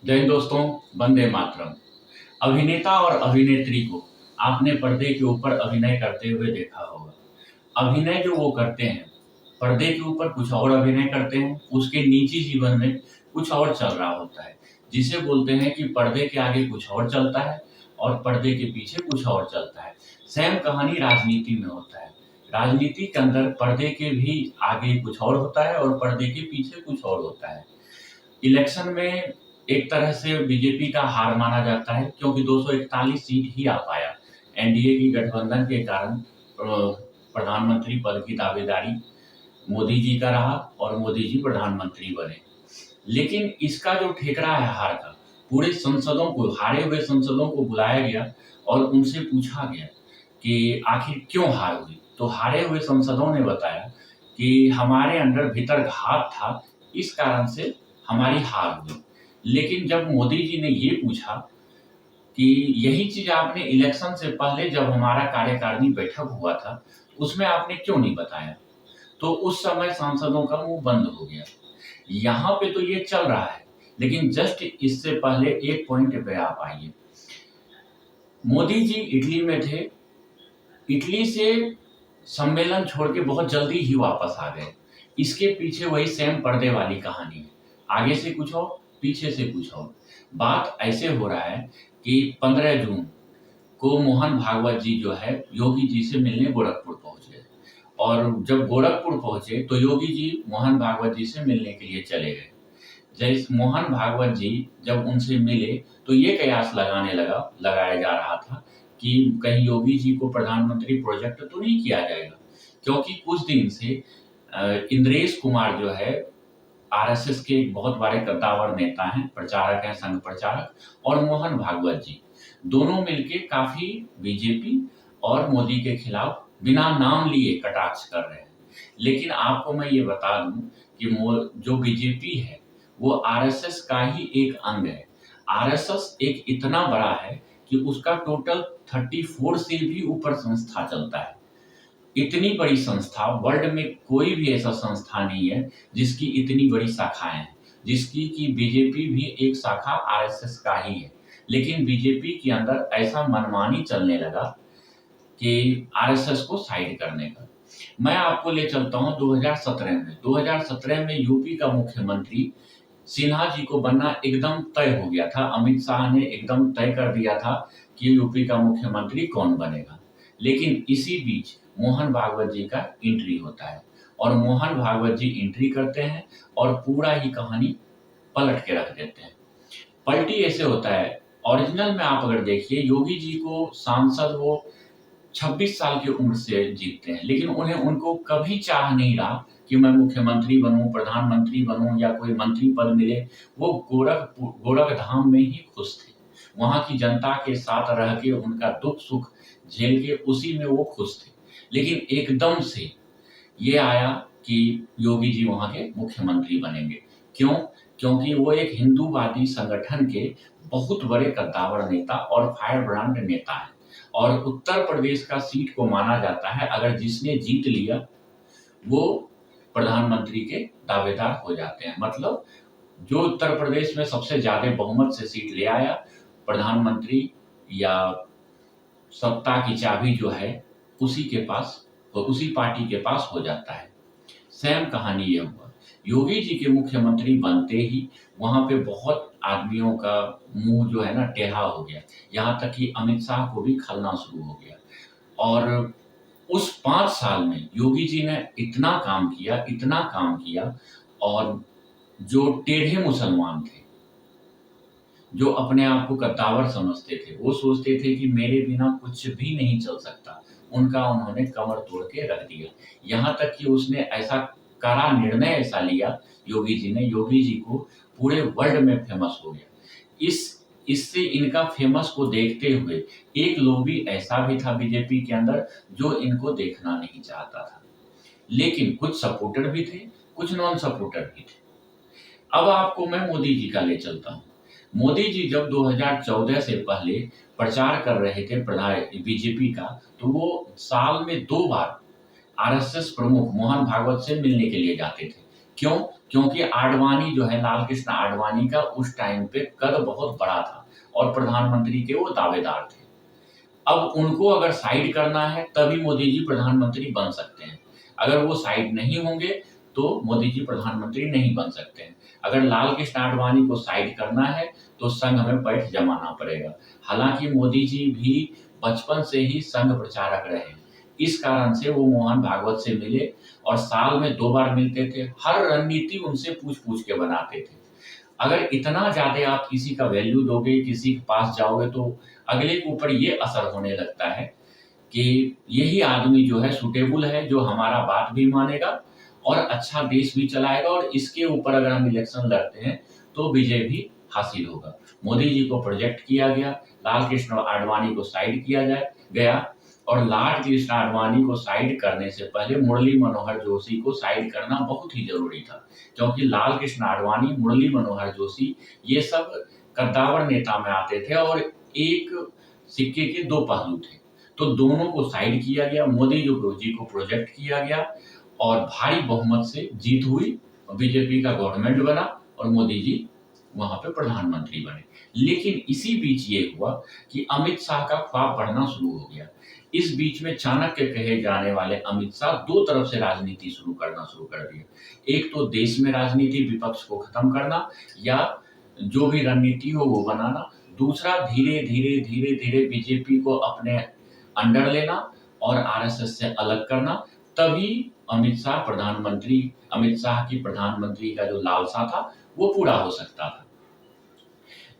जय हिंद दोस्तों, वंदे मातरम। अभिनेता और अभिनेत्री को आपने पर्दे के ऊपर अभिनय करते हुए देखा होगा। अभिनय जो वो करते हैं, पर्दे के ऊपर कुछ और अभिनय करते हैं, उसके निजी जीवन में कुछ और चल रहा होता है, जिसे बोलते हैं कि पर्दे के आगे कुछ और चलता है और पर्दे के पीछे कुछ और चलता है। सेम कहानी राजनीति में होता है। राजनीति के अंदर पर्दे के भी आगे कुछ और होता है और पर्दे के पीछे कुछ और होता है। इलेक्शन में एक तरह से बीजेपी का हार माना जाता है, क्योंकि 241 सीट ही आ पाया। एनडीए की गठबंधन के कारण प्रधानमंत्री पद की दावेदारी मोदी जी का रहा और मोदी जी प्रधानमंत्री बने। लेकिन इसका जो ठेकरा है हार का, पूरे संसदों को, हारे हुए संसदों को बुलाया गया और उनसे पूछा गया कि आखिर क्यों हार हुई। तो हारे हुए सांसदों ने बताया कि हमारे अंदर भीतर घात था, इस कारण से हमारी हार हुई। लेकिन जब मोदी जी ने ये पूछा कि यही चीज आपने इलेक्शन से पहले जब हमारा कार्यकारिणी बैठक हुआ था, उसमें आपने क्यों नहीं बताया, तो उस समय सांसदों का मुंह बंद हो गया। यहाँ पे तो ये चल रहा है, लेकिन जस्ट इससे पहले एक पॉइंट पे आप आइए। मोदी जी इटली में थे, इटली से सम्मेलन छोड़ के बहुत जल्दी ही वापस आ गए। इसके पीछे वही सेम पर्दे वाली कहानी है, आगे से कुछ और, पीछे से कुछ और। बात ऐसे हो रहा है कि 15 जून को मोहन भागवत जी जो है योगी जी से मिलने गोरखपुर पहुंच गए, और जब गोरखपुर पहुंचे तो योगी जी मोहन भागवत जी से मिलने के लिए चले गए। जैसे मोहन भागवत जी जब उनसे मिले तो ये कयास लगाया जा रहा था कि कहीं योगी जी को प्रधानमंत्री प्रोजेक्ट तो नहीं किया जाएगा, क्योंकि कुछ दिन से इंद्रेश कुमार जो है आरएसएस के एक बहुत बड़े कद्दावर नेता हैं, प्रचारक हैं, संघ प्रचारक, और मोहन भागवत जी दोनों मिलके काफी बीजेपी और मोदी के खिलाफ बिना नाम लिए कटाक्ष कर रहे हैं। लेकिन आपको मैं ये बता दूं कि जो बीजेपी है वो आरएसएस का ही एक अंग है। आरएसएस एक इतना बड़ा है कि उसका टोटल 34 से भी ऊपर संस्था चलता है। इतनी बड़ी संस्था, वर्ल्ड में कोई भी ऐसा संस्था नहीं है जिसकी इतनी बड़ी शाखाएं हैं, जिसकी कि बीजेपी भी एक शाखा आरएसएस का ही है। लेकिन बीजेपी के अंदर ऐसा मनमानी चलने लगा कि आरएसएस को साइड करने का। मैं आपको ले चलता हूं 2017 में यूपी का मुख्यमंत्री सिन्हा जी को बनना एकदम तय हो गया था। अमित शाह ने एकदम तय कर दिया था कि यूपी का मुख्यमंत्री कौन बनेगा। लेकिन इसी बीच मोहन भागवत जी का एंट्री होता है, और मोहन भागवत जी एंट्री करते हैं और पूरा ही कहानी पलट के रख देते हैं। पलटी ऐसे होता है, ओरिजिनल में आप अगर देखिए, योगी जी को सांसद वो 26 साल की उम्र से जीतते हैं, लेकिन उनको कभी चाह नहीं रहा कि मैं मुख्यमंत्री बनूं, प्रधानमंत्री बनूं या कोई मंत्री पद मिले। वो गोरखधाम में ही खुश थे, वहां की जनता के साथ रह के उनका दुख सुख झेल के उसी में वो खुश थे। लेकिन एकदम से ये आया कि योगी जी वहां के मुख्यमंत्री बनेंगे। क्यों? क्योंकि वो एक हिंदूवादी संगठन के बहुत बड़े कद्दावर नेता और फायर ब्रांड नेता है, और उत्तर प्रदेश का सीट को माना जाता है अगर जिसने जीत लिया वो प्रधानमंत्री के दावेदार हो जाते हैं। मतलब जो उत्तर प्रदेश में सबसे ज्यादा बहुमत से सीट ले आया, प्रधानमंत्री या सत्ता की चाबी जो है उसी के पास, उसी पार्टी के पास हो जाता है। सेम कहानी ये हुआ, योगी जी के मुख्यमंत्री बनते ही वहां पे बहुत आदमियों का मुंह जो है ना टेढ़ा हो गया, यहाँ तक कि अमित शाह को भी खलना शुरू हो गया। और उस 5 साल में योगी जी ने इतना काम किया, इतना काम किया, और जो टेढ़े मुसलमान थे, जो अपने आप को कद्दावर समझते थे, वो सोचते थे कि मेरे बिना कुछ भी नहीं चल सकता, उनका उन्होंने कमर तोड़ के रख दिया। यहाँ तक कि उसने ऐसा कड़ा निर्णय ऐसा लिया योगी जी ने, योगी जी को पूरे वर्ल्ड में फेमस हो गया। इससे इनका फेमस को देखते हुए एक लॉबी ऐसा भी था बीजेपी के अंदर जो इनको देखना नहीं चाहता था। लेकिन कुछ सपोर्टर भी थे, कुछ नॉन सपोर्टर भी थे। अब आपको मैं मोदी जी का ले चलता हूँ। मोदी जी जब 2014 से पहले प्रचार कर रहे थे बीजेपी का, तो वो साल में 2 बार आरएसएस प्रमुख मोहन भागवत से मिलने के लिए जाते थे। क्यों? क्योंकि आडवाणी जो है, लाल कृष्ण आडवाणी का उस टाइम पे कद बहुत बड़ा था और प्रधानमंत्री के वो दावेदार थे। अब उनको अगर साइड करना है तभी मोदी जी प्रधानमंत्री बन सकते हैं। अगर वो साइड नहीं होंगे तो मोदी जी प्रधानमंत्री नहीं बन सकते हैं। अगर लाल कृष्ण आडवाणी को साइड करना है तो संघ में पैठ जमाना पड़ेगा। हालांकि मोदी जी भी बचपन से ही संघ प्रचारक रहे हैं। इस कारण से वो मोहन भागवत से मिले और साल में 2 बार मिलते थे। हर रणनीति उनसे पूछ-पूछ के बनाते थे। अगर इतना ज़्यादा आप किसी का वैल्यू दोगे, किसी के पास जाओगे तो अगले के ऊपर ये असर होने लगता है कि यही आदमी जो है सूटेबल है, जो हमारा बात भी मानेगा और अच्छा देश भी चलाएगा और इसके ऊपर अगर हम इलेक्शन लड़ते हैं तो विजय भी हासिल होगा। मोदी जी को प्रोजेक्ट किया गया, लाल कृष्ण आडवाणी को साइड किया गया और लाल कृष्ण आडवाणी को साइड करने से पहले मुरली मनोहर जोशी को साइड करना बहुत ही ज़रूरी था। क्योंकि लाल कृष्ण आडवाणी, मुरली मनोहर जोशी ये सब कद्दावर नेता में आते थे और एक सिक्के के 2 पहलू थे। तो दोनों को साइड किया गया, मोदी जी को प्रोजेक्ट किया गया और भारी बहुमत से जीत हुई, बीजेपी का गवर्नमेंट बना और मोदी जी वहाँ पे प्रधानमंत्री बने। लेकिन इसी बीच ये हुआ कि अमित शाह का ख्वाब बढ़ना शुरू हो गया। इस बीच में चाणक्य कहे जाने वाले अमित शाह 2 तरफ से राजनीति करना शुरू कर दिया। एक तो देश में राजनीति, विपक्ष को खत्म करना या जो भी रणनीति हो वो बनाना। दूसरा धीरे-धीरे बीजेपी को अपने अंडर लेना और आरएसएस से अलग करना। तभी अमित शाह की प्रधानमंत्री का जो लालसा था वो पूरा हो सकता था।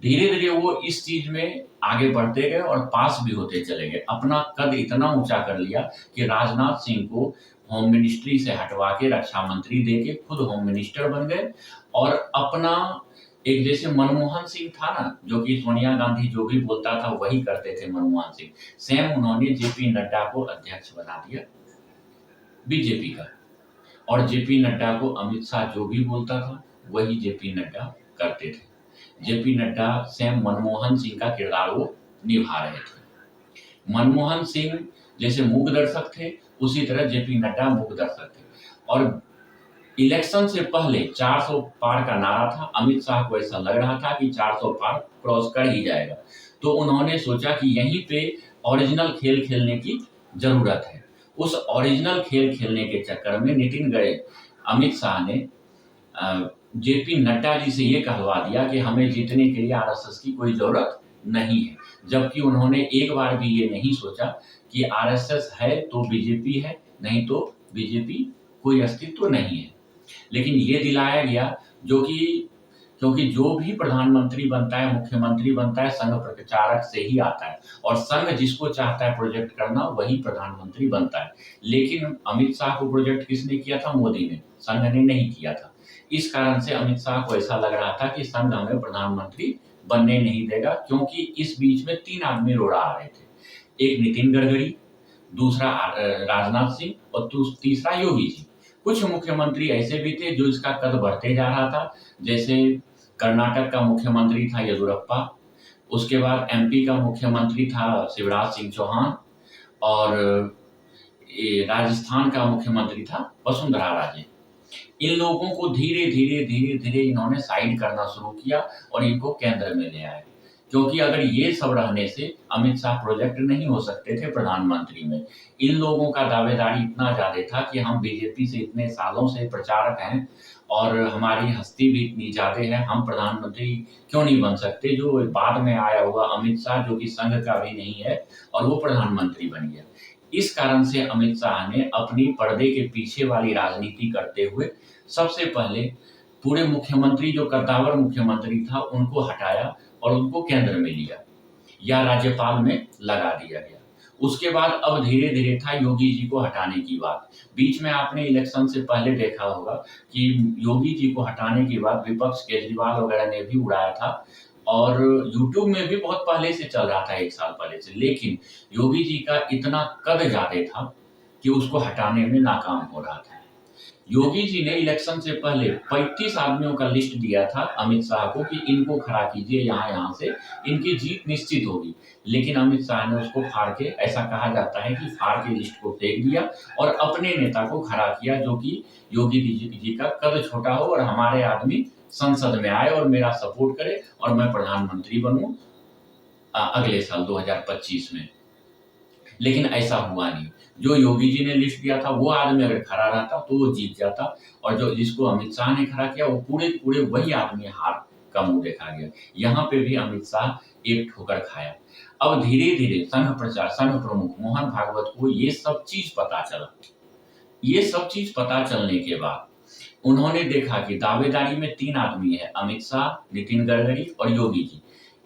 धीरे-धीरे वो इस चीज में आगे बढ़ते गए और पास भी होते चले गए। अपना कद इतना ऊंचा कर लिया कि राजनाथ सिंह को होम मिनिस्ट्री से हटवा के रक्षा मंत्री देके खुद होम मिनिस्टर बन गए और अपना एक जैसे मनमोहन सिंह था ना, जो कि सोनिया गांधी जो भी बोलता था वही करते थे मनमोहन सिंह, सेम उन्होंने जेपी नड्डा को अध्यक्ष बना दिया बीजेपी का और जेपी नड्डा को अमित शाह जो भी बोलता था वही जेपी नड्डा करते थे। जेपी नड्डा सेम मनमोहन सिंह का किरदार वो निभा रहे थे। मनमोहन सिंह जैसे मूक दर्शक थे उसी तरह जेपी नड्डा मूक दर्शक थे और इलेक्शन से पहले 400 पार का नारा था। अमित शाह को ऐसा लग रहा था कि 400 पार क्रॉस कर ही जाएगा, तो उन्होंने सोचा कि यहीं पे ओरिजिनल खेल खेलने की जरूरत है। उस ओरिजिनल खेल खेलने के चक्कर में नितिन गए अमित शाह ने जेपी नड्डा जी से ये कहलवा दिया कि हमें जीतने के लिए आरएसएस की कोई जरूरत नहीं है, जबकि उन्होंने एक बार भी ये नहीं सोचा कि आरएसएस है तो बीजेपी है, नहीं तो बीजेपी कोई अस्तित्व नहीं है। लेकिन ये दिलाया गया क्योंकि जो भी प्रधानमंत्री बनता है, मुख्यमंत्री बनता है, संघ प्रचारक से ही आता है और संघ जिसको चाहता है प्रोजेक्ट करना वही प्रधानमंत्री बनता है। लेकिन अमित शाह को प्रोजेक्ट किसने किया था? मोदी ने, संघ ने नहीं किया था। इस कारण से अमित शाह को ऐसा लग रहा था कि संघ हमें प्रधानमंत्री बनने नहीं देगा, क्योंकि इस बीच में 3 आदमी रोड़ा आ रहे थे। एक नितिन गडकरी, दूसरा राजनाथ सिंह और तीसरा योगी जी। कुछ मुख्यमंत्री ऐसे भी थे जो इसका कद बढ़ते जा रहा था, जैसे कर्नाटक का मुख्यमंत्री था येदियुरप्पा, उसके बाद एमपी का मुख्यमंत्री था शिवराज सिंह चौहान और राजस्थान का मुख्यमंत्री था वसुंधरा राजे। इन लोगों को धीरे-धीरे इन्होंने साइड करना शुरू किया और इनको केंद्र में ले आए, क्योंकि अगर ये सब रहने से अमित शाह प्रोजेक्ट नहीं हो सकते थे प्रधानमंत्री में। इन लोगों का दावेदारी इतना ज़्यादा था कि हम बीजेपी से इतने सालों से प्रचारक हैं और हमारी हस्ती भी इतनी ज़्यादा है, हम प्रधानमंत्री क्यों नहीं बन सकते। जो बाद में आया हुआ अमित शाह, जो कि संघ का भी नहीं है, और वो प्रधानमंत्री बन गया। इस कारण से अमित शाह ने अपनी पर्दे के पीछे वाली राजनीति करते हुए सबसे पहले पूरे मुख्यमंत्री, जो कद्दावर मुख्यमंत्री था, उनको हटाया और उनको केंद्र में लिया या राज्यपाल में लगा दिया गया। उसके बाद अब धीरे-धीरे था योगी जी को हटाने की बात। बीच में आपने इलेक्शन से पहले देखा होगा कि योगी जी को हटाने के बाद विपक्ष केजरीवाल वगैरह ने भी उड़ाया था और यूट्यूब में भी बहुत पहले से चल रहा था, 1 साल पहले से। लेकिन योगी जी का इतना कद ज़्यादा था कि उसको हटाने में नाकाम हो रहा था। योगी जी ने इलेक्शन से पहले 35 आदमियों का लिस्ट दिया था अमित शाह को कि इनको खड़ा कीजिए यहाँ से, इनकी जीत निश्चित होगी। लेकिन अमित शाह ने उसको फाड़ के, ऐसा कहा जाता है कि फाड़ के लिस्ट को फेंक दिया और अपने नेता को खड़ा किया, जो कि योगी जी का कद छोटा हो और हमारे आदमी संसद में आए और मेरा सपोर्ट करे और मैं प्रधानमंत्री बनूं अगले साल 2025 में। लेकिन ऐसा हुआ नहीं। जो योगी जी ने लिस्ट दिया था वो आदमी अगर खड़ा रहता तो वो जीत जाता, और जो जिसको अमित शाह ने खड़ा किया वो पूरे वही आदमी हार का मुंह देखा गया। यहाँ पे भी अमित शाह एक ठोकर खाया। अब धीरे धीरे संघ प्रमुख मोहन भागवत को ये सब चीज पता चला। ये सब चीज पता चलने के बाद उन्होंने देखा कि दावेदारी में 3 आदमी है, अमित शाह, नितिन गडकरी और योगी जी।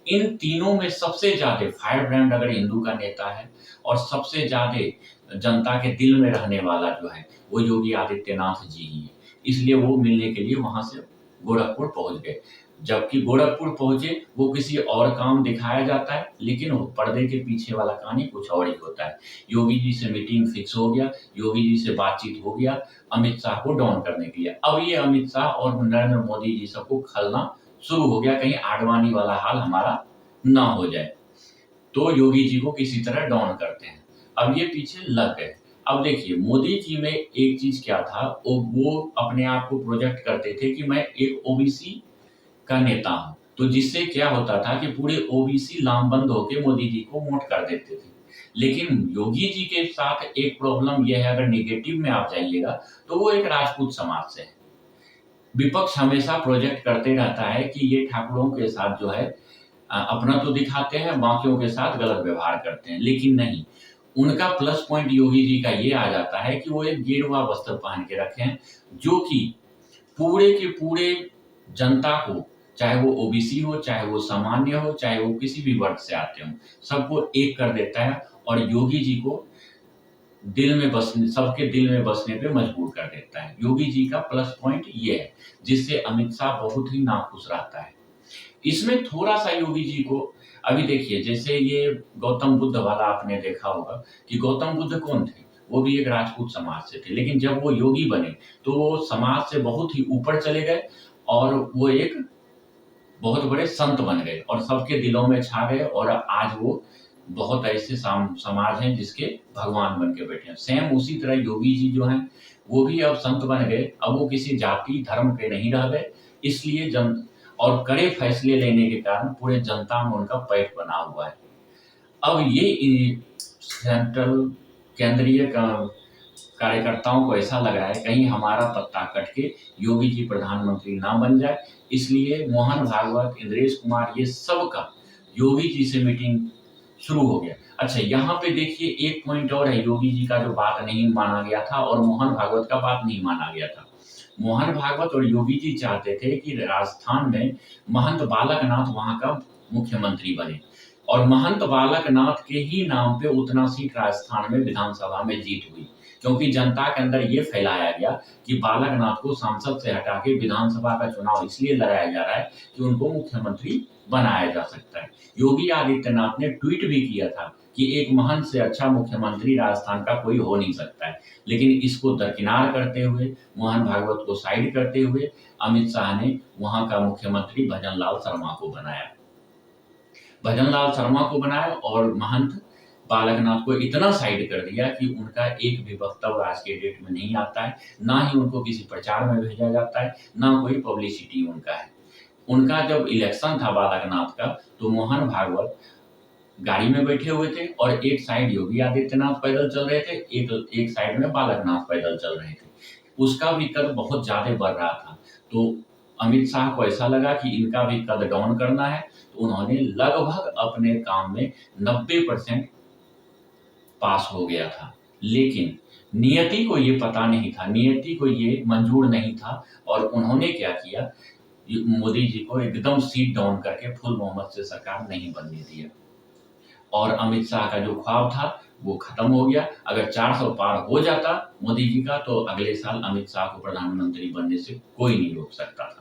इन तीनों में सबसे ज्यादा फायर ब्रांड अगर हिंदू का नेता है और सबसे ज्यादा जनता के दिल में रहने वाला जो है वो योगी आदित्यनाथ जी ही है। इसलिए वो मिलने के लिए वहां से गोरखपुर पहुंच गए। जबकि गोरखपुर पहुंचे वो किसी और काम दिखाया जाता है, लेकिन पर्दे के पीछे वाला कहानी कुछ और ही होता है। योगी जी से मीटिंग फिक्स हो गया, योगी जी से बातचीत हो गया अमित शाह को डाउन करने के लिए। अब ये अमित शाह और नरेंद्र मोदी जी सबको खलना शुरू हो गया, कहीं आडवाणी वाला हाल हमारा ना हो जाए, तो योगी जी को किसी तरह डाउन करते हैं। अब ये पीछे लग गए। अब देखिए मोदी जी में एक चीज क्या था, वो अपने आप को प्रोजेक्ट करते थे कि मैं एक ओबीसी का नेता हूं, तो जिससे क्या होता था कि पूरे ओबीसी लामबंद होकर मोदी जी को वोट कर देते थे। लेकिन योगी जी के साथ एक प्रॉब्लम यह है, अगर निगेटिव में आप जाइएगा तो वो एक राजपूत समाज से है। विपक्ष हमेशा प्रोजेक्ट करते रहता है कि ये ठाकुरों के साथ जो है अपना तो दिखाते हैं, बाकियों के साथ गलत व्यवहार करते हैं। लेकिन नहीं, उनका प्लस पॉइंट योगी जी का ये आ जाता है कि वो एक गेरुआ वस्त्र पहन के रखे हैं, जो कि पूरे के पूरे जनता को, चाहे वो ओबीसी हो, चाहे वो सामान्य हो, चाहे वो किसी भी वर्ग से आते हो, सबको एक कर देता है और योगी जी को सबके दिल में बसने पे मजबूर कर देता है। योगी जी का प्लस पॉइंट ये है, जिससे अमित शाह बहुत ही नाखुश रहता है। इसमें थोड़ा सा योगी जी को, अभी देखिए जैसे ये गौतम बुद्ध वाला आपने देखा होगा कि गौतम बुद्ध कौन थे, वो भी एक राजपूत समाज से थे, लेकिन जब वो योगी बने तो वो समाज से बहुत ही ऊपर चले गए और वो एक बहुत बड़े संत बन गए और सबके दिलों में छा गए, और आज वो बहुत ऐसे समाज हैं जिसके भगवान बन के बैठे हैं। सेम उसी तरह योगी जी जो हैं वो भी अब संत बन गए। अब वो किसी जाति धर्म के नहीं रह गए, इसलिए और कड़े फैसले लेने के कारण पूरे जनता में उनका पैठ बना हुआ है। अब ये सेंट्रल केंद्रीय कार्यकर्ताओं को ऐसा लग रहा है कहीं हमारा पत्ता कट के योगी जी प्रधानमंत्री ना बन जाए, इसलिए मोहन भागवत, इंद्रेश कुमार, ये सब का योगी जी से मीटिंग शुरू हो गया। अच्छा, यहाँ पे देखिए एक पॉइंट और है, योगी जी का जो बात नहीं माना गया था और मोहन भागवत का बात नहीं माना गया था। मोहन भागवत और योगी जी चाहते थे कि राजस्थान में महंत बालकनाथ वहां का मुख्यमंत्री बने, और महंत बालकनाथ के ही नाम पे उतना सीट राजस्थान में विधानसभा में जीत हुई, क्योंकि जनता के अंदर ये फैलाया गया कि बालकनाथ को सांसद से हटा के विधानसभा का चुनाव इसलिए लड़ाया जा रहा है कि उनको मुख्यमंत्री बनाया जा सकता है। योगी आदित्यनाथ ने ट्वीट भी किया था कि एक महंत से अच्छा मुख्यमंत्री राजस्थान का कोई हो नहीं सकता है, लेकिन इसको दरकिनार करते हुए, मोहन भागवत को साइड करते हुए अमित शाह ने वहां का मुख्यमंत्री भजनलाल शर्मा को बनाया और महंत बालकनाथ को इतना साइड कर दिया कि उनका एक भी वक्तव्य आज के डेट में नहीं आता है, ना ही उनको किसी प्रचार में भेजा जाता है, ना कोई पब्लिसिटी उनका है। उनका जब इलेक्शन था बालकनाथ का, तो मोहन भागवत गाड़ी में बैठे हुए थे और एक साइड योगी आदित्यनाथ पैदल चल रहे थे, एक साइड में बालकनाथ पैदल चल रहे थे। उसका भी कद बहुत ज्यादा बढ़ रहा था, तो अमित शाह को ऐसा लगा कि इनका भी कद डाउन करना है, तो उन्होंने लगभग अपने काम में 90% पास हो गया था। लेकिन नियति को ये पता नहीं था, नियति को ये मंजूर नहीं था, और उन्होंने क्या किया, मोदी जी को एकदम सीट डाउन करके फुल बहुमत से सरकार नहीं बनने दिया, और अमित शाह का जो ख्वाब था वो खत्म हो गया। अगर 400 पार हो जाता मोदी जी का, तो अगले साल अमित शाह को प्रधानमंत्री बनने से कोई नहीं रोक सकता था।